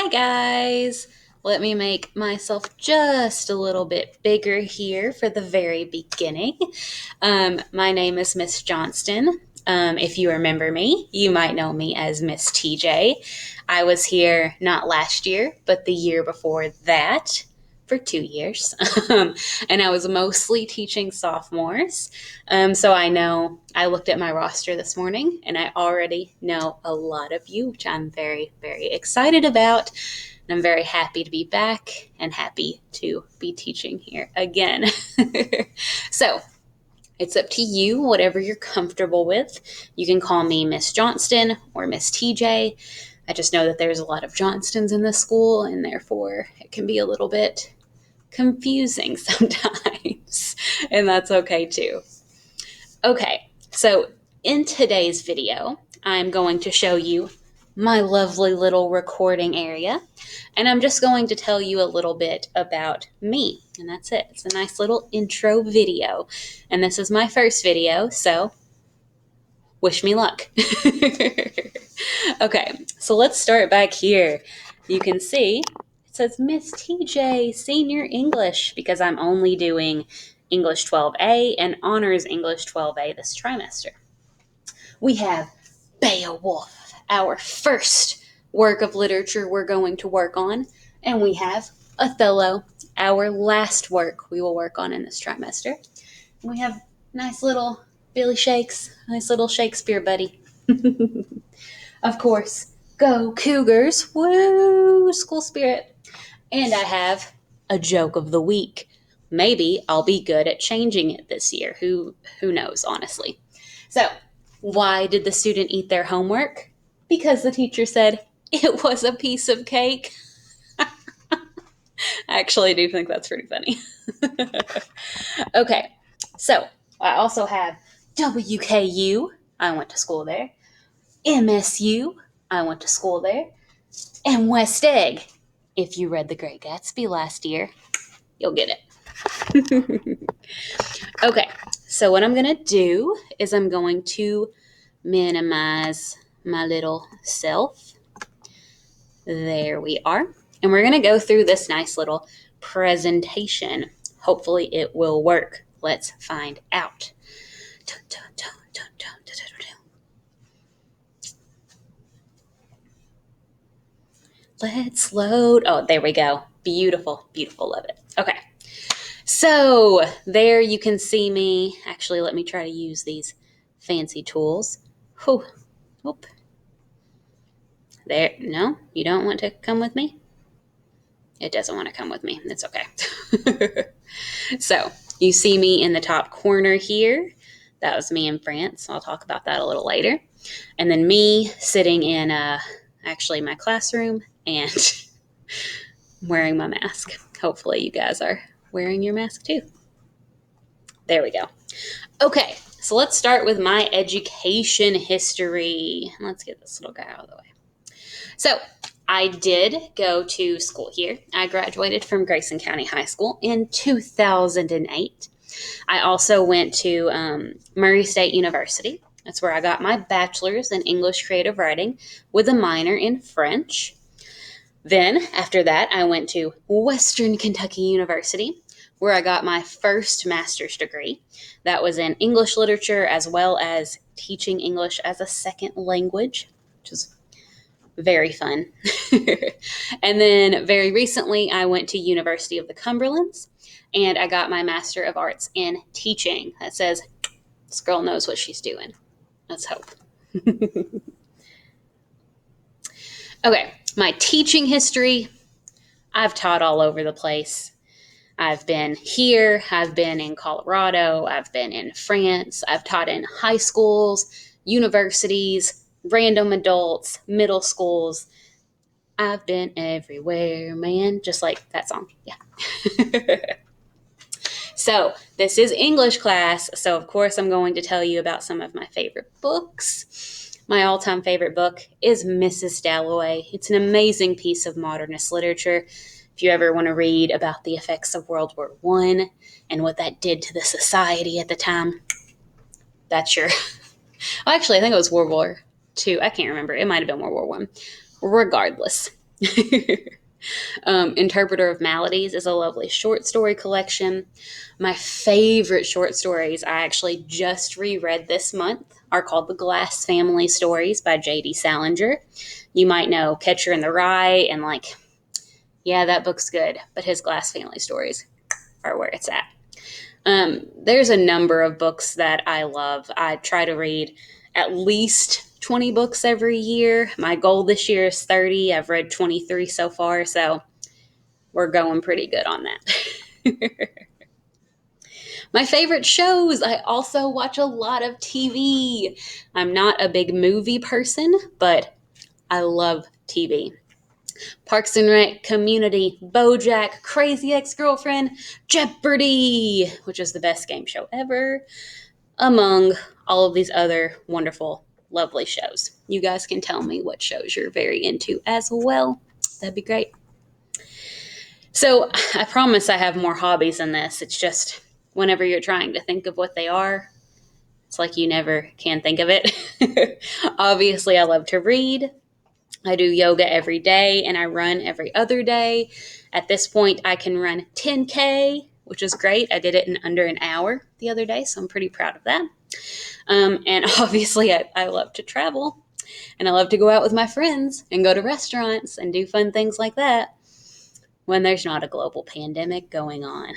Hi guys! Let me make myself just a little bit bigger here for the very beginning. My name is Miss Johnston. If you remember me, you might know me as Miss TJ. I was here not last year, but the year before that for 2 years. And I was mostly teaching sophomores. So I looked at my roster this morning and I already know a lot of you, which I'm very, very excited about. And I'm very happy to be back and happy to be teaching here again. So it's up to you, whatever you're comfortable with. You can call me Miss Johnston or Miss TJ. I just know that there's a lot of Johnstons in this school, and therefore it can be a little bit confusing sometimes, and that's okay too. Okay, so in today's video, I'm going to show you my lovely little recording area, and I'm just going to tell you a little bit about me, and that's it. It's a nice little intro video, and this is my first video, so wish me luck. Okay, so let's start back here. You can see it says Miss TJ Senior English because I'm only doing English 12A and Honors English 12A this trimester. We have Beowulf, our first work of literature we're going to work on, and we have Othello, our last work we will work on in this trimester. And we have nice little Billy Shakes, nice little Shakespeare buddy. Of course, go Cougars, woo, school spirit. And I have a joke of the week. Maybe I'll be good at changing it this year. Who knows, honestly. So, why did the student eat their homework? Because the teacher said it was a piece of cake. I actually do think that's pretty funny. Okay, so I also have WKU. I went to school there. MSU. I went to school there. And West Egg. If you read The Great Gatsby last year, you'll get it. Okay, so what I'm going to do is I'm going to minimize my little self. There we are. And we're going to go through this nice little presentation. Hopefully it will work. Let's find out. Let's load. Oh, there we go. Beautiful, beautiful. Love it. Okay. So there you can see me. Actually, let me try to use these fancy tools. Whew. Oop. There. No, you don't want to come with me? It doesn't want to come with me. It's okay. So you see me in the top corner here. That was me in France. I'll talk about that a little later. And then me sitting in actually my classroom and wearing my mask. Hopefully you guys are wearing your mask too. There we go. Okay, so let's start with my education history. Let's get this little guy out of the way. So I did go to school here. I graduated from Grayson County High School in 2008. I also went to Murray State University. That's where I got my bachelor's in English creative writing with a minor in French. Then, after that, I went to Western Kentucky University, where I got my first master's degree. That was in English literature as well as teaching English as a second language, which is very fun. And then very recently, I went to University of the Cumberlands, and I got my Master of Arts in Teaching. That says, this girl knows what she's doing. Let's hope. Okay, my teaching history. I've taught all over the place. I've been here, I've been in Colorado, I've been in France, I've taught in high schools, universities, random adults, middle schools. I've been everywhere, man. Just like that song. Yeah. So this is English class. So of course I'm going to tell you about some of my favorite books. My all-time favorite book is Mrs. Dalloway. It's an amazing piece of modernist literature. If you ever want to read about the effects of World War I and what that did to the society at the time, that's your... Well, actually, I think it was World War II. I can't remember. It might have been World War I. Regardless, Interpreter of Maladies is a lovely short story collection. My favorite short stories I actually just reread this month are called The Glass Family Stories by J.D. Salinger. You might know Catcher in the Rye and yeah, that book's good, but his Glass Family Stories are where it's at. There's a number of books that I love. I try to read at least 20 books every year. My goal this year is 30. I've read 23 so far, so we're going pretty good on that. My favorite shows. I also watch a lot of TV. I'm not a big movie person, but I love TV. Parks and Rec, Community, BoJack, Crazy Ex-Girlfriend, Jeopardy, which is the best game show ever, among all of these other wonderful, lovely shows. You guys can tell me what shows you're very into as well. That'd be great. So I promise I have more hobbies than this. It's just whenever you're trying to think of what they are, it's like you never can think of it. Obviously, I love to read. I do yoga every day and I run every other day. At this point, I can run 10K, which is great. I did it in under an hour the other day, so I'm pretty proud of that. And obviously, I love to travel and I love to go out with my friends and go to restaurants and do fun things like that when there's not a global pandemic going on.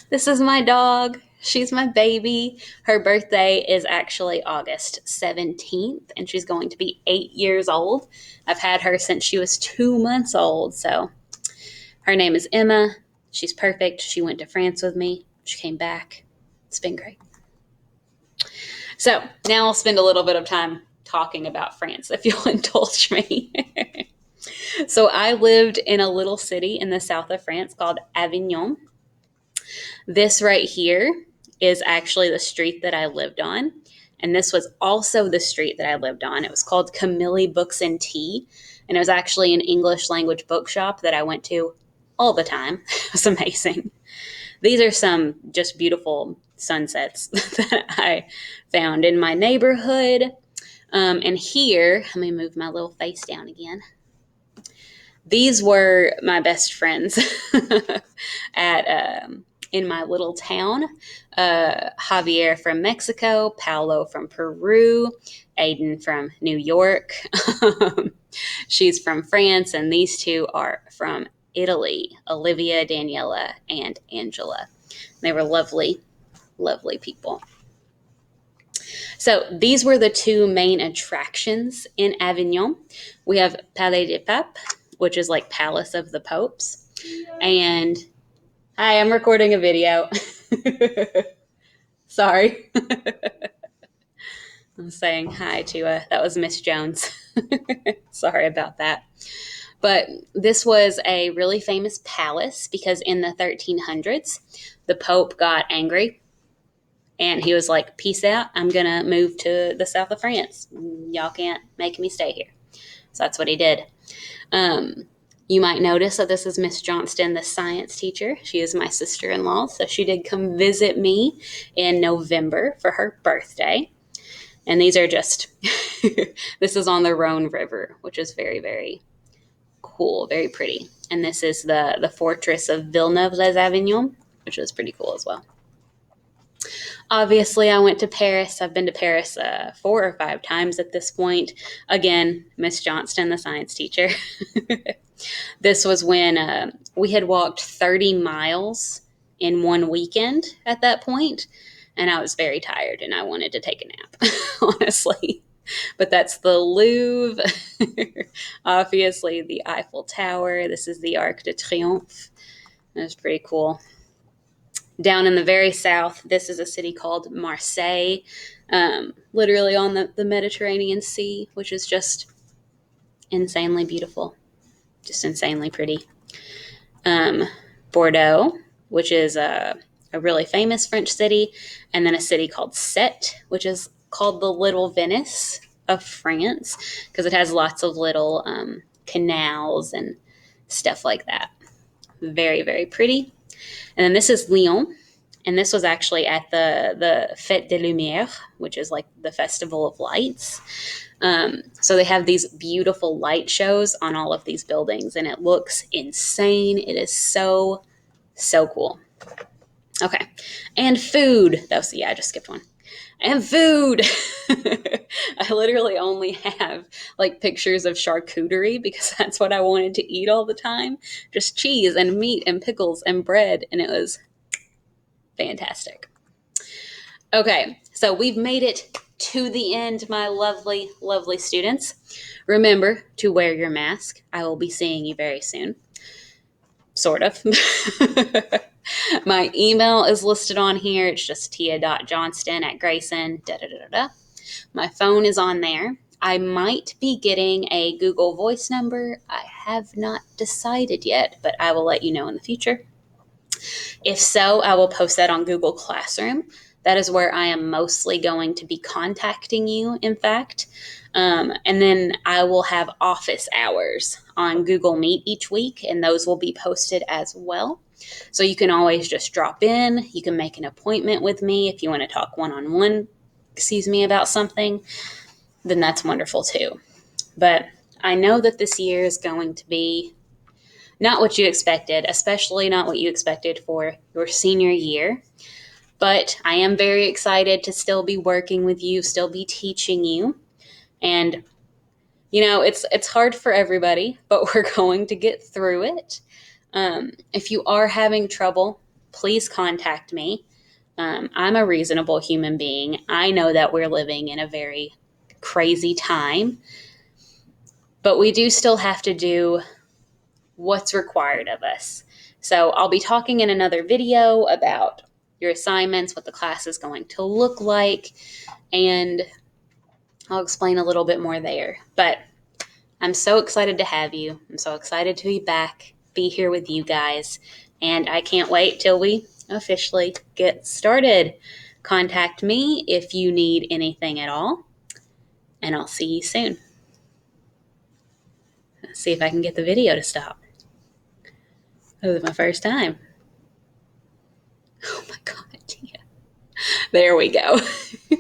This is my dog. She's my baby. Her birthday is actually August 17th, and she's going to be 8 years old. I've had her since she was 2 months old, so her name is Emma. She's perfect. She went to France with me. She came back. It's been great. So now I'll spend a little bit of time talking about France, if you'll indulge me. So I lived in a little city in the south of France called Avignon. This right here is actually the street that I lived on. And this was also the street that I lived on. It was called Camille Books and Tea. And it was actually an English language bookshop that I went to all the time. It was amazing. These are some just beautiful sunsets that I found in my neighborhood. And here, let me move my little face down again. These were my best friends in my little town. Javier from Mexico, Paolo from Peru, Aiden from New York. She's from France, and these two are from Italy, Olivia, Daniela, and Angela. They were lovely, lovely people. So these were the two main attractions in Avignon. We have Palais de Papes, which is like Palace of the Popes. And hi, I'm recording a video. Sorry. I'm saying hi to, that was Miss Jones. Sorry about that. But this was a really famous palace because in the 1300s, the Pope got angry and he was like, peace out. I'm going to move to the south of France. Y'all can't make me stay here. So that's what he did. You might notice that this is Miss Johnston, the science teacher. She is my sister-in-law. So she did come visit me in November for her birthday. And these are just, this is on the Rhone River, which is very, very cool, very pretty. And this is the fortress of Villeneuve-les-Avignon, which is pretty cool as well. Obviously, I went to Paris. I've been to Paris 4 or 5 times at this point. Again, Miss Johnston, the science teacher. This was when we had walked 30 miles in one weekend at that point, and I was very tired and I wanted to take a nap, honestly. But that's the Louvre. Obviously, the Eiffel Tower. This is the Arc de Triomphe. That's pretty cool. Down in the very south, this is a city called Marseille, literally on the Mediterranean Sea, which is just insanely beautiful, just insanely pretty. Bordeaux, which is a really famous French city, and then a city called Sète, which is called the Little Venice of France, because it has lots of little canals and stuff like that. Very, very pretty. And then this is Lyon, And this was actually at the Fête des Lumières, which is like the Festival of Lights. So they have these beautiful light shows on all of these buildings, and it looks insane. It is so, so cool. Okay. And food. That was, yeah, I just skipped one. And food. I literally only have like pictures of charcuterie because that's what I wanted to eat all the time. Just cheese and meat and pickles and bread. And it was fantastic. Okay, so we've made it to the end, my lovely, lovely students. Remember to wear your mask. I will be seeing you very soon. Sort of. My email is listed on here. It's just tia.johnston@grayson. My phone is on there. I might be getting a Google Voice number. I have not decided yet, but I will let you know in the future. If so, I will post that on Google Classroom. That is where I am mostly going to be contacting you, in fact. And then I will have office hours on Google Meet each week, and those will be posted as well. So you can always just drop in. You can make an appointment with me if you want to talk one-on-one, about something, then that's wonderful too. But I know that this year is going to be not what you expected, especially not what you expected for your senior year. But I am very excited to still be working with you, still be teaching you. And, it's hard for everybody, but we're going to get through it. If you are having trouble, please contact me. I'm a reasonable human being. I know that we're living in a very crazy time, but we do still have to do what's required of us. So I'll be talking in another video about your assignments, what the class is going to look like, and I'll explain a little bit more there. But I'm so excited to have you. I'm so excited to be back, be here with you guys, and I can't wait till we officially get started. Contact me if you need anything at all, and I'll see you soon. Let's see if I can get the video to stop. That was my first time. Oh my God, Tia. There we go.